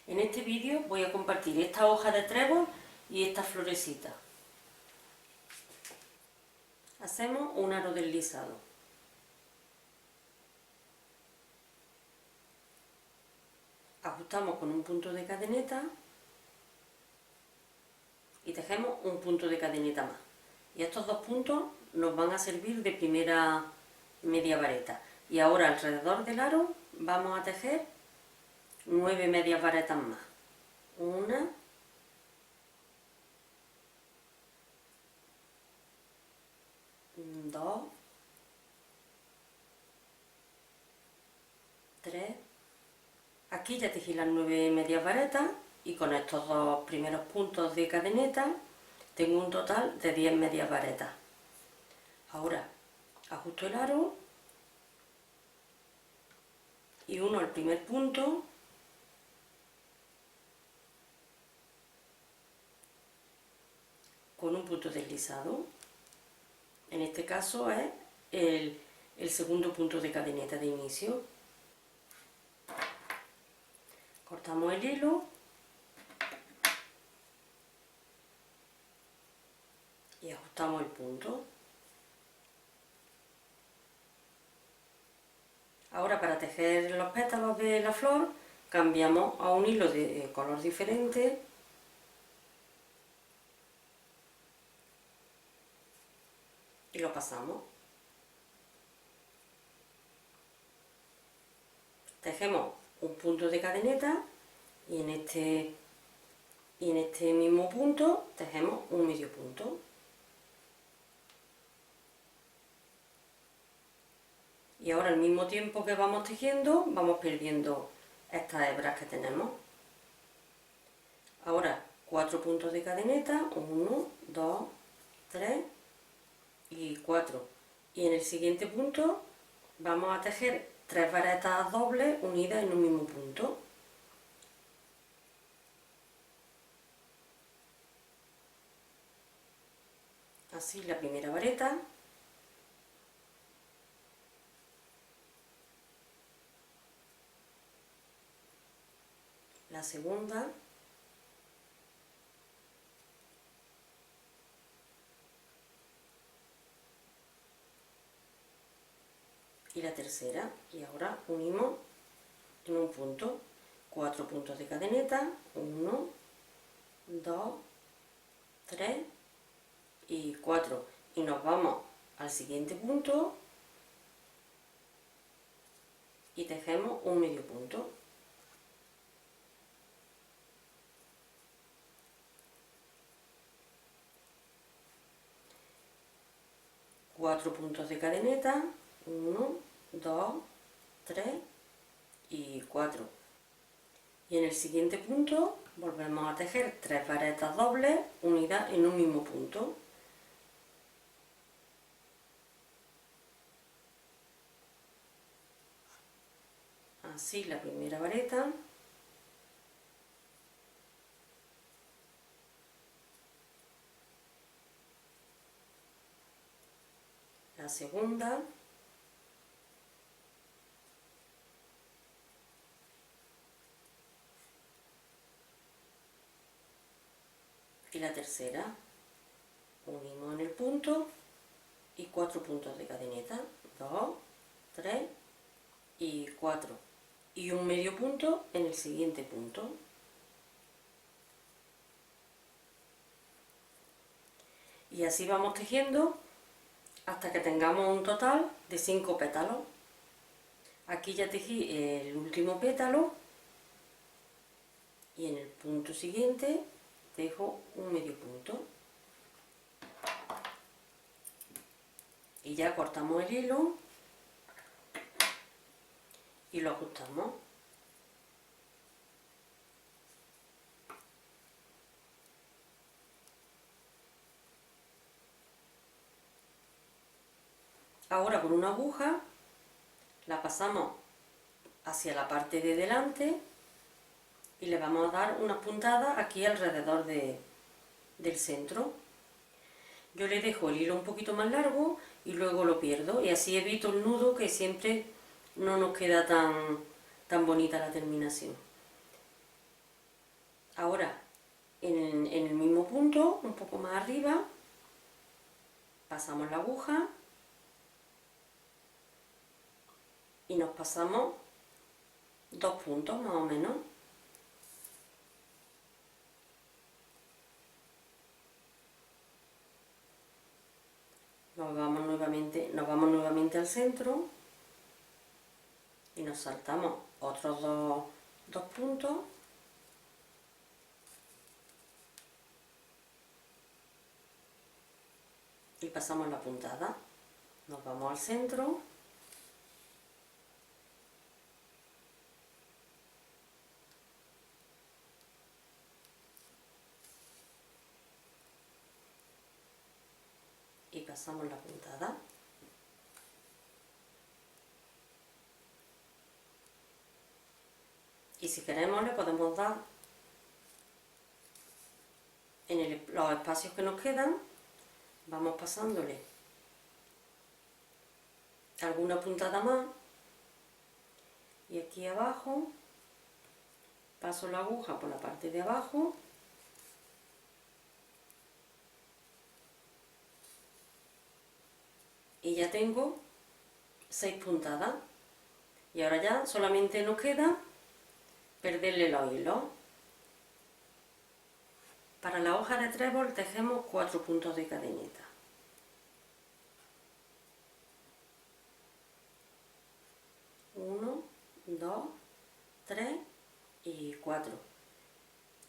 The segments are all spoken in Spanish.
En este vídeo voy a compartir esta hoja de trébol y esta florecita. Hacemos un aro deslizado. Ajustamos con un punto de cadeneta y tejemos un punto de cadeneta más. Y estos dos puntos nos van a servir de primera media vareta. Y ahora alrededor del aro vamos a tejer 9 medias varetas más. 1, 2, 3. Aquí ya tejí las 9 medias varetas y con estos dos primeros puntos de cadeneta tengo un total de 10 medias varetas. Ahora ajusto el aro y uno el primer punto con un punto deslizado. En este caso es el segundo punto de cadeneta de inicio. Cortamos el hilo y ajustamos el punto. Ahora, para tejer los pétalos de la flor, cambiamos a un hilo de color diferente y lo pasamos. Tejemos un punto de cadeneta y en este mismo punto tejemos un medio punto. Y ahora, al mismo tiempo que vamos tejiendo, vamos perdiendo estas hebras que tenemos. Ahora 4 puntos de cadeneta, 1, 2, 3 y 4. Y en el siguiente punto vamos a tejer 3 varetas dobles unidas en un mismo punto. Así la primera vareta. La segunda. Y la tercera. Y ahora unimos en un punto. 4 puntos de cadeneta. 1, 2, 3 y 4. Y nos vamos al siguiente punto y tejemos un medio punto. Cuatro puntos de cadeneta, 1, 2, 3 y 4. Y en el siguiente punto volvemos a tejer 3 varetas dobles unidas en un mismo punto. Así la primera vareta. La segunda. Y la tercera. Unimos en el punto y 4 puntos de cadeneta. 2, 3 y 4. Y un medio punto en el siguiente punto. Y así vamos tejiendo hasta que tengamos un total de 5 pétalos. Aquí ya tejí el último pétalo y en el punto siguiente dejo un medio punto. Y ya cortamos el hilo y lo ajustamos. Ahora con una aguja la pasamos hacia la parte de delante y le vamos a dar unas puntadas aquí alrededor del centro. Yo le dejo el hilo un poquito más largo y luego lo pierdo y así evito el nudo, que siempre no nos queda tan bonita la terminación. Ahora, en el mismo punto, un poco más arriba, pasamos la aguja y nos pasamos 2 puntos más o menos. Nos vamos nuevamente al centro y nos saltamos otros dos puntos y pasamos la puntada. Nos vamos al centro y pasamos la puntada. Y si queremos le podemos dar en los espacios que nos quedan, vamos pasándole alguna puntada más y aquí abajo paso la aguja por la parte de abajo y ya tengo 6 puntadas. Y ahora ya solamente nos queda perderle los hilos. Para la hoja de trébol tejemos 4 puntos de cadeneta. 1, 2, 3 y 4.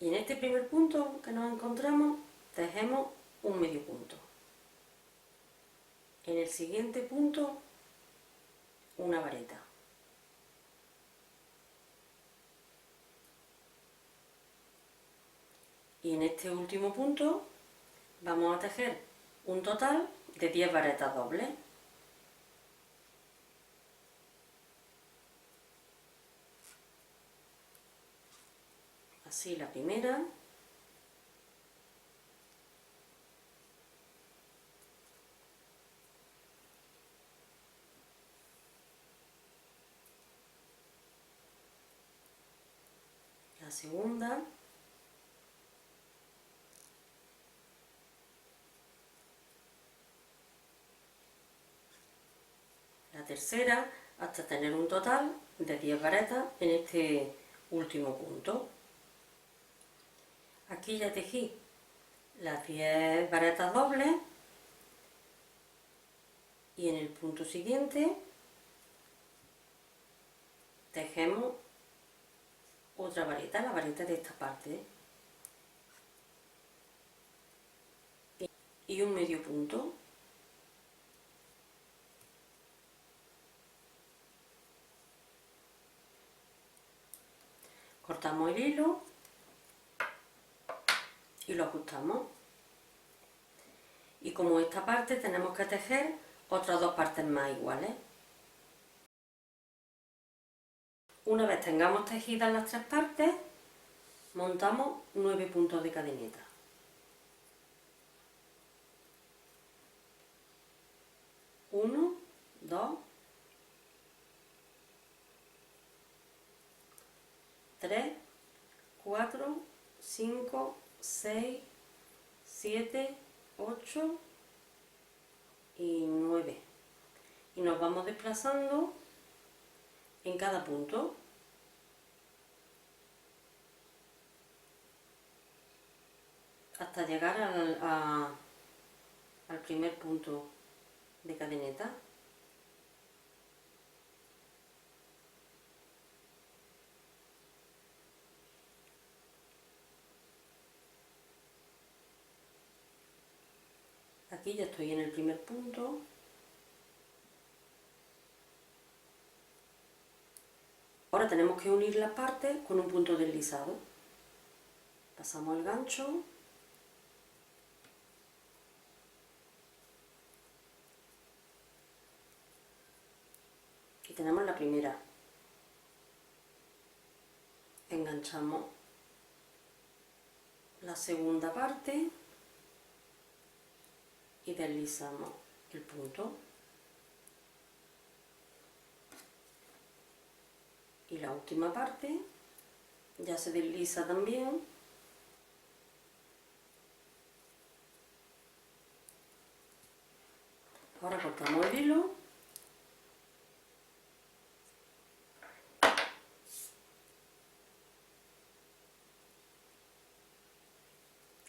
Y en este primer punto que nos encontramos tejemos un medio punto. En el siguiente punto una vareta. Y en este último punto vamos a tejer un total de 10 varetas dobles. Así la primera, la segunda, la tercera, hasta tener un total de 10 varetas en este último punto. Aquí ya tejí las 10 varetas dobles y en el punto siguiente tejemos otra vareta, la vareta de esta parte y un medio punto. Cortamos el hilo y lo ajustamos. Y como esta parte tenemos que tejer otras 2 partes más iguales. Una vez tengamos tejidas las 3 partes, montamos 9 puntos de cadeneta. 1, 2, 3, 4, 5, 6, 7, 8 y 9. Y nos vamos desplazando en cada punto. Hasta llegar al primer punto de cadeneta. Aquí ya estoy en el primer punto. Ahora tenemos que unir las partes con un punto deslizado. Pasamos el gancho. Y tenemos la primera. Enganchamos la segunda parte y deslizamos el punto. Y la última parte ya se desliza también Ahora cortamos el hilo.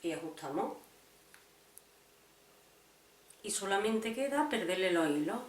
Y ajustamos. Y solamente queda perderle los hilos.